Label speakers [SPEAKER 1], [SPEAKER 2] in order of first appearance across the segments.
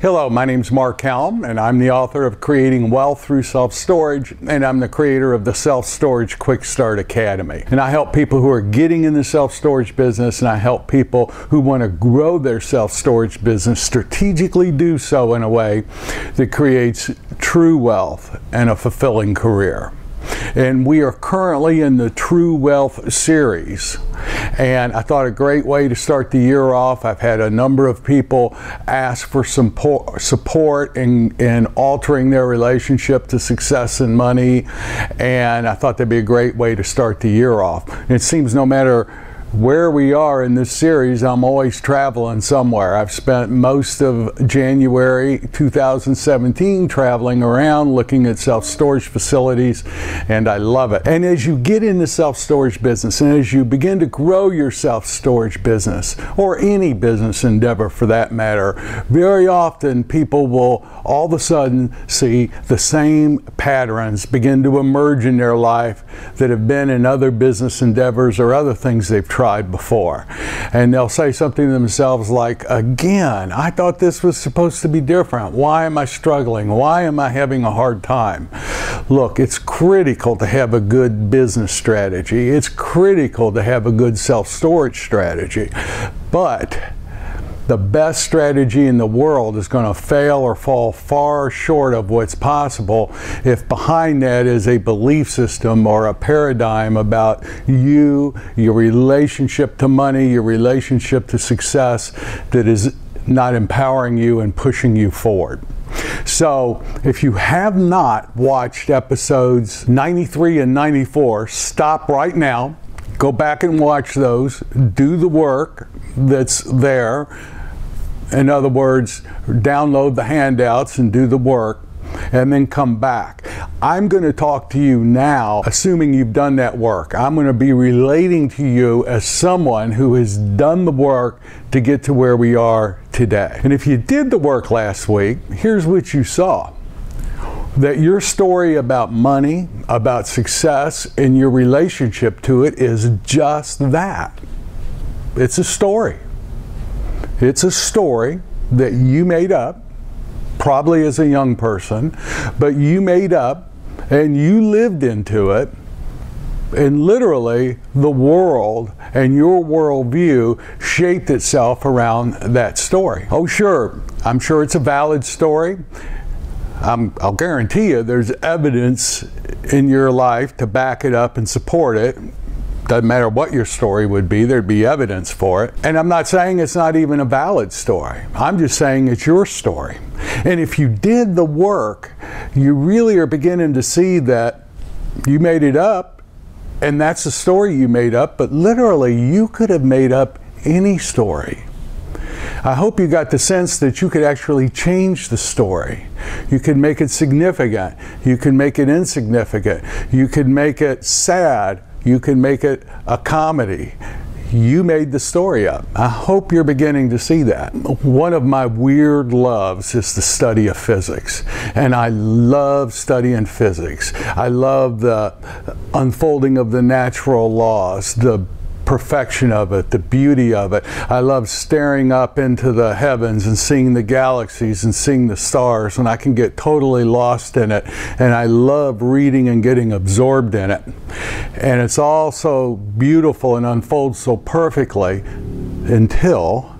[SPEAKER 1] Hello, my name's Mark Helm, and I'm the author of Creating Wealth Through Self-Storage, and I'm the creator of the Self-Storage Quick Start Academy. And I help people who are getting in the self-storage business, and I help people who want to grow their self-storage business strategically do so in a way that creates true wealth and a fulfilling career. And we are currently in the True Wealth series. And I thought a great way to start the year off, I've had a number of people ask for some support in altering their relationship to success and money. And I thought that'd be a great way to start the year off. And it seems no matter where we are in this series, I'm always traveling somewhere. I've spent most of January 2017 traveling around looking at self-storage facilities, and I love it. And as you get into self-storage business, and as you begin to grow your self-storage business, or any business endeavor for that matter, very often people will all of a sudden see the same patterns begin to emerge in their life that have been in other business endeavors or other things they've tried before. And they'll say something to themselves like, again, I thought this was supposed to be different. Why am I struggling? Why am I having a hard time? Look, it's critical to have a good business strategy. It's critical to have a good self-storage strategy. But the best strategy in the world is going to fail or fall far short of what's possible if behind that is a belief system or a paradigm about you, your relationship to money, your relationship to success that is not empowering you and pushing you forward. So if you have not watched episodes 93 and 94, stop right now, go back and watch those, do the work that's there. In other words, download the handouts and do the work, and then come back. I'm going to talk to you now, assuming you've done that work. I'm going to be relating to you as someone who has done the work to get to where we are today. And if you did the work last week, here's what you saw. That your story about money, about success, and your relationship to it is just that. It's a story. It's a story that you made up, probably as a young person, but you made up and you lived into it, and literally the world and your worldview shaped itself around that story. Oh sure, I'm sure it's a valid story. I'll guarantee you there's evidence in your life to back it up and support it. Doesn't matter what your story would be, there'd be evidence for it. And I'm not saying it's not even a valid story. I'm just saying it's your story. And if you did the work, you really are beginning to see that you made it up, and that's the story you made up, but literally you could have made up any story. I hope you got the sense that you could actually change the story. You could make it significant. You could make it insignificant. You could make it sad. You can make it a comedy. You made the story up. I hope you're beginning to see that. One of my weird loves is the study of physics. And I love studying physics. I love the unfolding of the natural laws, the perfection of it, the beauty of it. I love staring up into the heavens and seeing the galaxies and seeing the stars, and I can get totally lost in it. And I love reading and getting absorbed in it. And it's all so beautiful and unfolds so perfectly until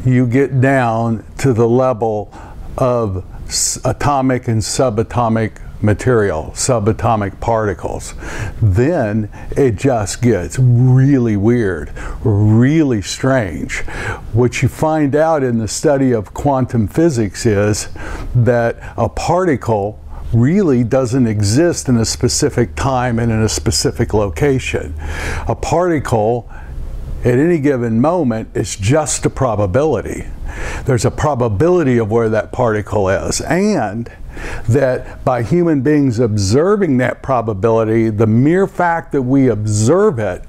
[SPEAKER 1] you get down to the level of atomic and subatomic material, subatomic particles. Then it just gets really weird, really strange. What you find out in the study of quantum physics is that a particle really doesn't exist in a specific time and in a specific location. A particle at any given moment is just a probability. There's a probability of where that particle is, and that by human beings observing that probability, the mere fact that we observe it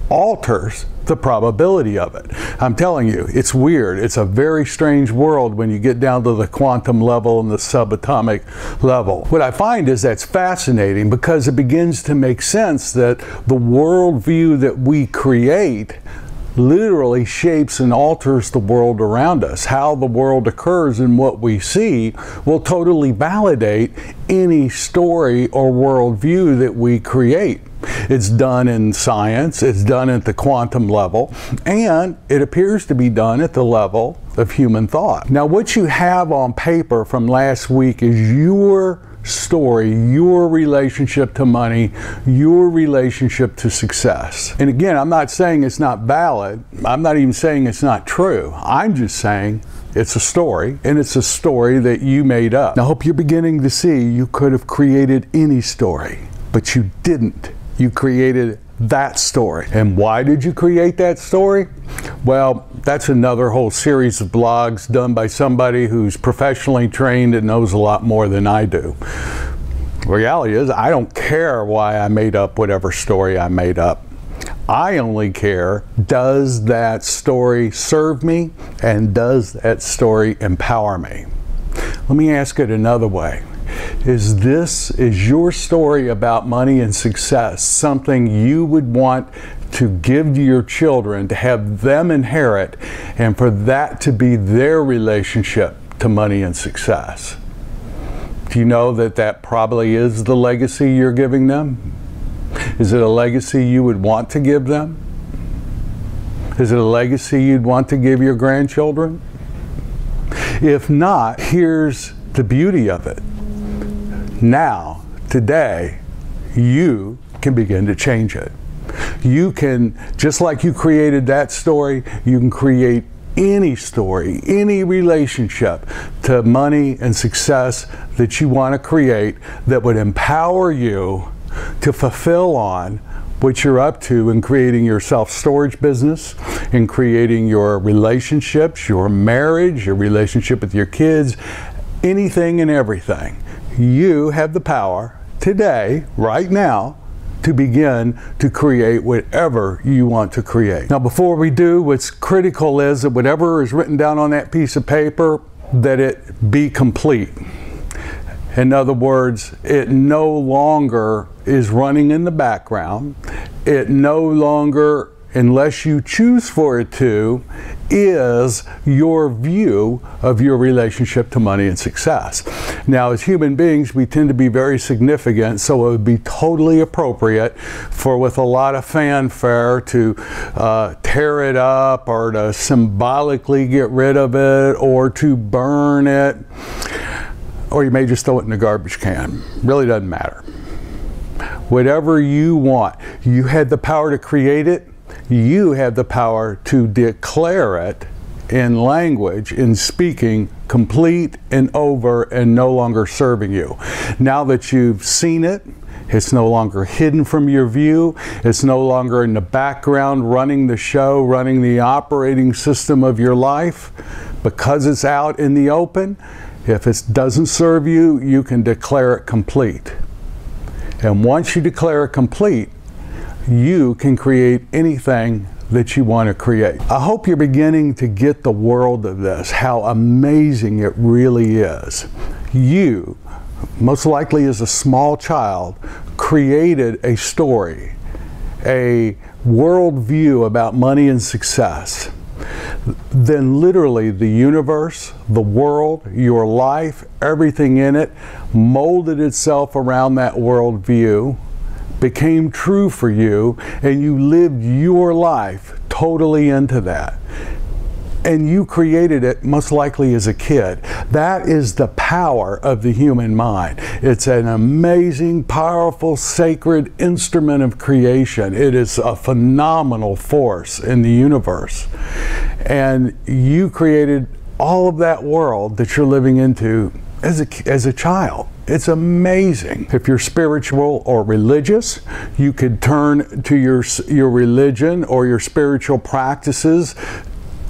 [SPEAKER 1] alters the probability of it. I'm telling you, it's weird. It's a very strange world when you get down to the quantum level and the subatomic level. What I find is that's fascinating because it begins to make sense that the worldview that we create literally shapes and alters the world around us. How the world occurs and what we see will totally validate any story or worldview that we create. It's done in science, it's done at the quantum level, and it appears to be done at the level of human thought. Now, what you have on paper from last week is your story, your relationship to money, your relationship to success. And again, I'm not saying it's not valid. I'm not even saying it's not true. I'm just saying it's a story, and it's a story that you made up. Now, I hope you're beginning to see you could have created any story, but you didn't. You created that story. And why did you create that story? Well, that's another whole series of blogs done by somebody who's professionally trained and knows a lot more than I do. The reality is, I don't care why I made up whatever story I made up. I only care, does that story serve me, and does that story empower me? Let me ask it another way. Is your story about money and success something you would want to give to your children, to have them inherit, and for that to be their relationship to money and success? Do you know that that probably is the legacy you're giving them? Is it a legacy you would want to give them? Is it a legacy you'd want to give your grandchildren? If not, here's the beauty of it. Now, today, you can begin to change it. You can, just like you created that story, you can create any story, any relationship to money and success that you want to create that would empower you to fulfill on what you're up to in creating your self-storage business, in creating your relationships, your marriage, your relationship with your kids, anything and everything. You have the power today, right now, to begin to create whatever you want to create. Now, before we do, what's critical is that whatever is written down on that piece of paper, that it be complete. In other words, it no longer is running in the background. It no longer, unless you choose for it to, is your view of your relationship to money and success. Now, as human beings, we tend to be very significant, so it would be totally appropriate for, with a lot of fanfare, to tear it up or to symbolically get rid of it or to burn it, or you may just throw it in the garbage can. Really doesn't matter. Whatever you want. You had the power to create it. You have the power to declare it in language, in speaking, complete and over and no longer serving you. Now that you've seen it, it's no longer hidden from your view. It's no longer in the background running the show, running the operating system of your life. Because it's out in the open, if it doesn't serve you, you can declare it complete. And once you declare it complete, you can create anything that you want to create. I hope you're beginning to get the world of this, how amazing it really is. You, most likely as a small child, created a story, a worldview about money and success. Then literally the universe, the world, your life, everything in it molded itself around that worldview, became true for you, and you lived your life totally into that. And you created it most likely as a kid. That is the power of the human mind. It's an amazing, powerful, sacred instrument of creation. It is a phenomenal force in the universe. And you created all of that world that you're living into as a child. It's amazing. If you're spiritual or religious, you could turn to your religion or your spiritual practices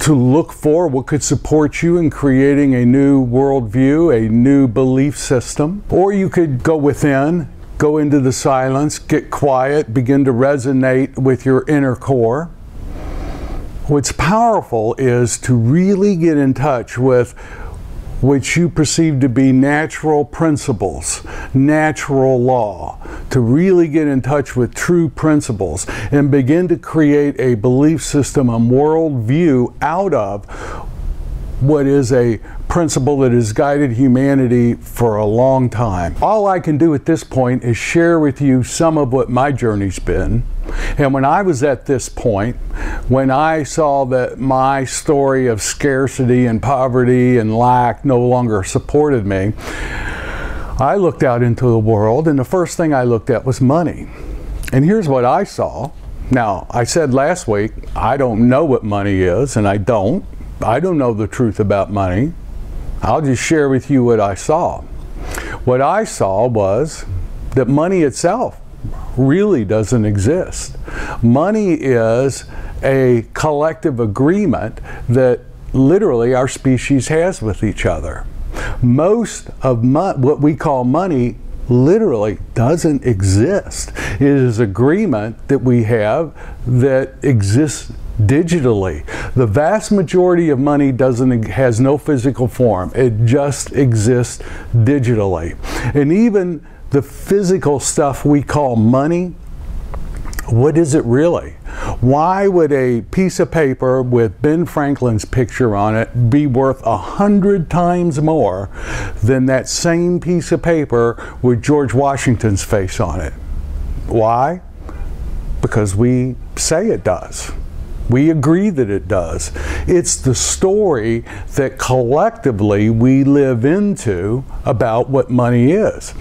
[SPEAKER 1] to look for what could support you in creating a new worldview, a new belief system. Or you could go within, go into the silence, get quiet, begin to resonate with your inner core. What's powerful is to really get in touch with which you perceive to be natural principles, natural law, to really get in touch with true principles and begin to create a belief system, a worldview out of what is a principle that has guided humanity for a long time. All I can do at this point is share with you some of what my journey's been. And when I was at this point, when I saw that my story of scarcity and poverty and lack no longer supported me, I looked out into the world, and the first thing I looked at was money. And here's what I saw. Now, I said last week, I don't know what money is, and I don't know the truth about money. I'll just share with you what I saw. What I saw was that money itself really doesn't exist. Money is a collective agreement that literally our species has with each other. Most of what we call money literally doesn't exist. It is agreement that we have that exists digitally. The vast majority of money has no physical form. It just exists digitally. And even the physical stuff we call money, what is it really? Why would a piece of paper with Ben Franklin's picture on it be worth 100 times more than that same piece of paper with George Washington's face on it? Why? Because we say it does. We agree that it does. It's the story that collectively we live into about what money is.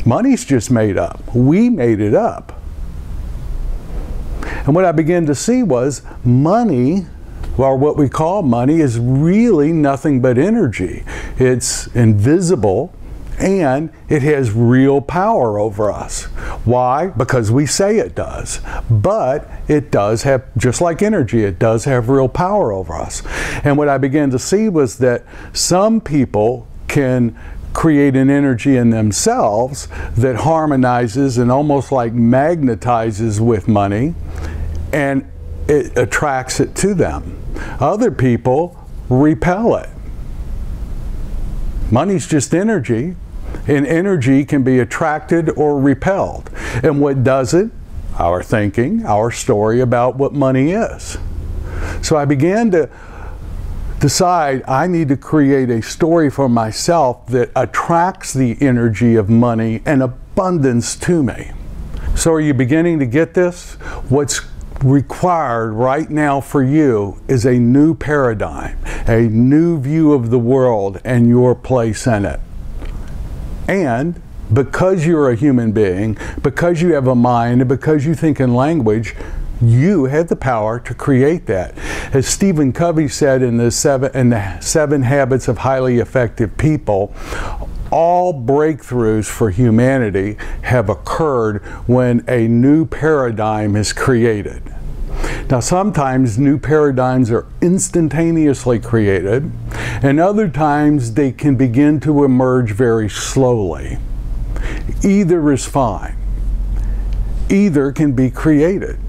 [SPEAKER 1] Money's just made up. We made it up. And what I began to see was money, or what we call money, is really nothing but energy. It's invisible, and it has real power over us. Why? Because we say it does. But it does have, just like energy, it does have real power over us. And what I began to see was that some people can create an energy in themselves that harmonizes and almost like magnetizes with money, and it attracts it to them. Other people repel it. Money's just energy, and energy can be attracted or repelled. And what does it? Our thinking, our story about what money is. So I began to decide I need to create a story for myself that attracts the energy of money and abundance to me. So are you beginning to get this? What's required right now for you is a new paradigm, a new view of the world and your place in it. And because you're a human being, because you have a mind, and because you think in language, you have the power to create that. As Stephen Covey said in the Seven Habits of Highly Effective People, all breakthroughs for humanity have occurred when a new paradigm is created. Now, sometimes new paradigms are instantaneously created, and other times they can begin to emerge very slowly. Either is fine. Either can be created.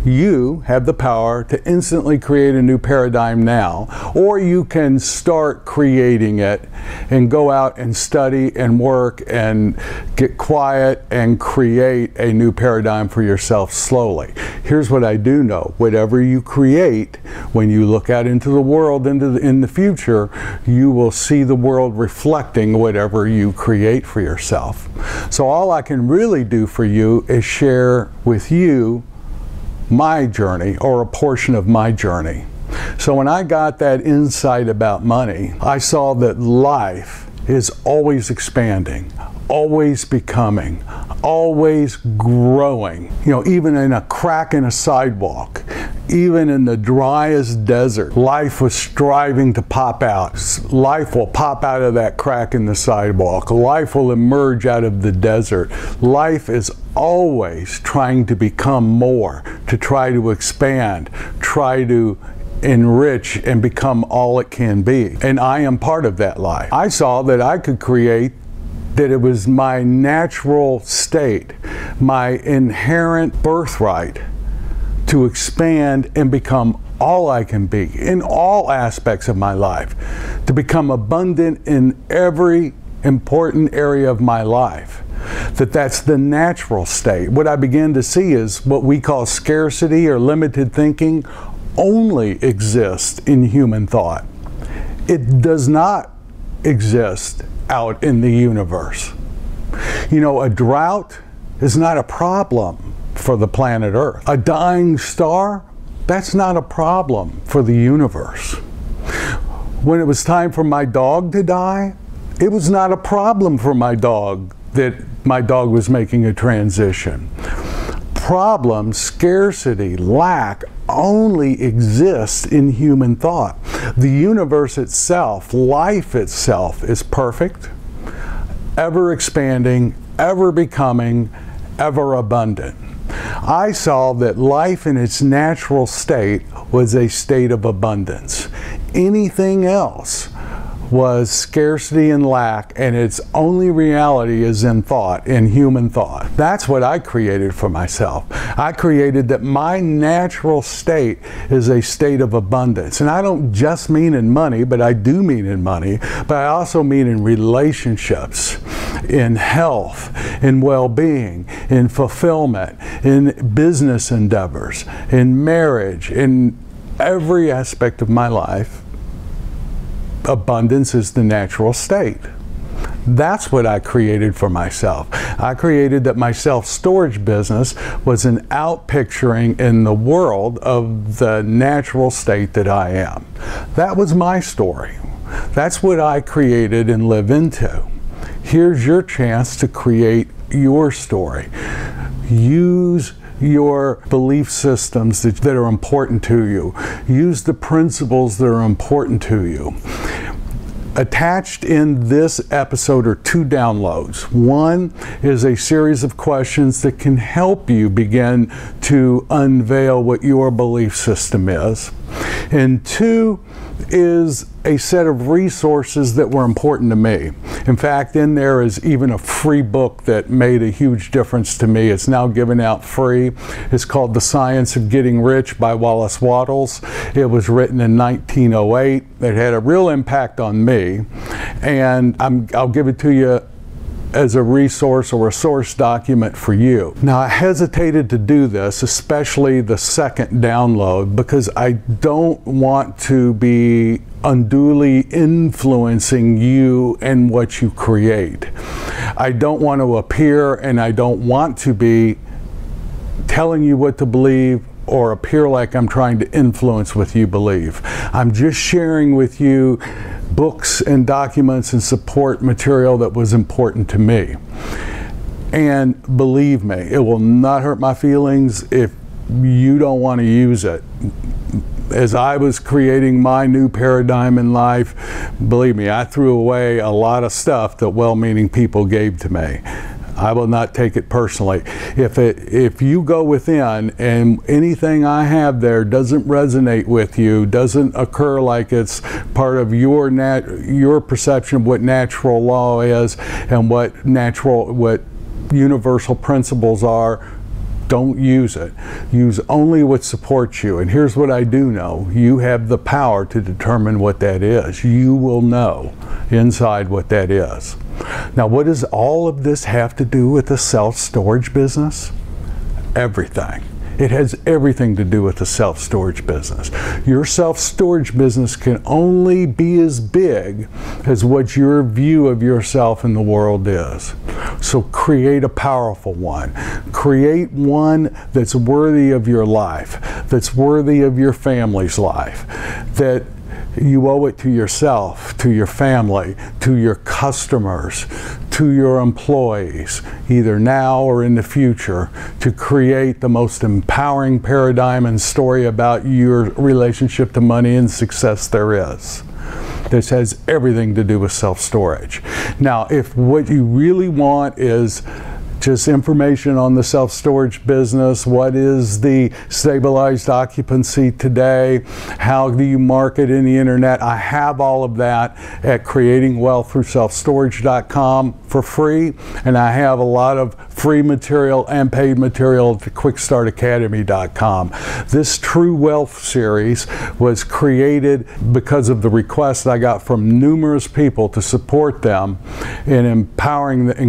[SPEAKER 1] You have the power to instantly create a new paradigm now, or you can start creating it and go out and study and work and get quiet and create a new paradigm for yourself slowly. Here's what I do know. Whatever you create, when you look out into the world in the future, you will see the world reflecting whatever you create for yourself. So all I can really do for you is share with you my journey, or a portion of my journey. So when I got that insight about money, I saw that life is always expanding, always becoming, always growing. You know, even in a crack in a sidewalk, even in the driest desert, life was striving to pop out. Life will pop out of that crack in the sidewalk. Life will emerge out of the desert. Life is always trying to become more, to try to expand, try to enrich and become all it can be. And I am part of that life. I saw that I could create, that it was my natural state, my inherent birthright to expand and become all I can be in all aspects of my life, to become abundant in every important area of my life. That's the natural state. What I begin to see is what we call scarcity or limited thinking only exists in human thought. It does not exist out in the universe. You know, a drought is not a problem for the planet Earth. A dying star, that's not a problem for the universe. When it was time for my dog to die, it was not a problem for my dog that my dog was making a transition. Problem, scarcity, lack only exists in human thought. The universe itself, life itself, is perfect, ever expanding, ever becoming, ever abundant. I saw that life in its natural state was a state of abundance. Anything else was scarcity and lack, and its only reality is in thought, in human thought. That's what I created for myself. I created that my natural state is a state of abundance. And I don't just mean in money, but I do mean in money, but I also mean in relationships, in health, in well-being, in fulfillment, in business endeavors, in marriage, in every aspect of my life. Abundance is the natural state. That's what I created for myself. I created that my self-storage business was an outpicturing in the world of the natural state that I am. That was my story. That's what I created and live into. Here's your chance to create your story. Use your belief systems that are important to you. Use the principles that are important to you. Attached in this episode are 2 downloads. One is a series of questions that can help you begin to unveil what your belief system is. And 2 is a set of resources that were important to me. In fact, in there is even a free book that made a huge difference to me. It's now given out free. It's called The Science of Getting Rich by Wallace Wattles. It was written in 1908. It had a real impact on me, and I'll give it to you as a resource or a source document for you. Now, I hesitated to do this, especially the second download, because I don't want to be unduly influencing you and what you create. I don't want to appear, and I don't want to be telling you what to believe or appear like I'm trying to influence what you believe. I'm just sharing with you books and documents and support material that was important to me. And believe me, it will not hurt my feelings if you don't want to use it. As I was creating my new paradigm in life, believe me, I threw away a lot of stuff that well-meaning people gave to me. I will not take it personally. If you go within and anything I have there doesn't resonate with you, doesn't occur like it's part of your perception of what natural law is and what universal principles are, don't use it. Use only what supports you. And here's what I do know. You have the power to determine what that is. You will know inside what that is. Now, what does all of this have to do with the self-storage business? Everything. It has everything to do with the self-storage business. Your self-storage business can only be as big as what your view of yourself in the world is. So create a powerful one. Create one that's worthy of your life, that's worthy of your family's life, that you owe it to yourself, to your family, to your customers, to your employees, either now or in the future, to create the most empowering paradigm and story about your relationship to money and success there is. This has everything to do with self-storage. Now, if what you really want is just information on the self-storage business, what is the stabilized occupancy today, how do you market in the internet, I have all of that at creatingwealththroughselfstorage.com for free, and I have a lot of free material and paid material at the quickstartacademy.com. This True Wealth series was created because of the request I got from numerous people to support them in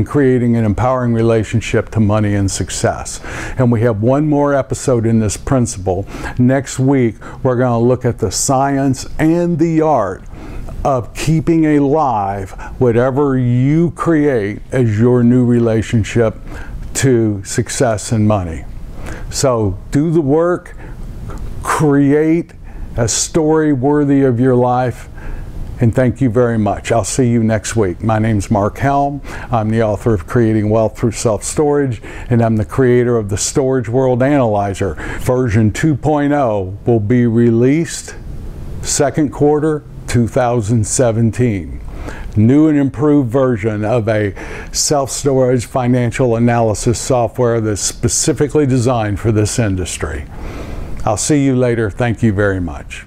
[SPEAKER 1] creating an empowering relationship to money and success. And we have one more episode in this principle. Next week, we're going to look at the science and the art of keeping alive whatever you create as your new relationship to success and money. So do the work, create a story worthy of your life, and thank you very much. I'll see you next week. My name's Mark Helm. I'm the author of Creating Wealth Through Self-Storage, and I'm the creator of the Storage World Analyzer. Version 2.0 will be released second quarter 2017. New and improved version of a self-storage financial analysis software that's specifically designed for this industry. I'll see you later. Thank you very much.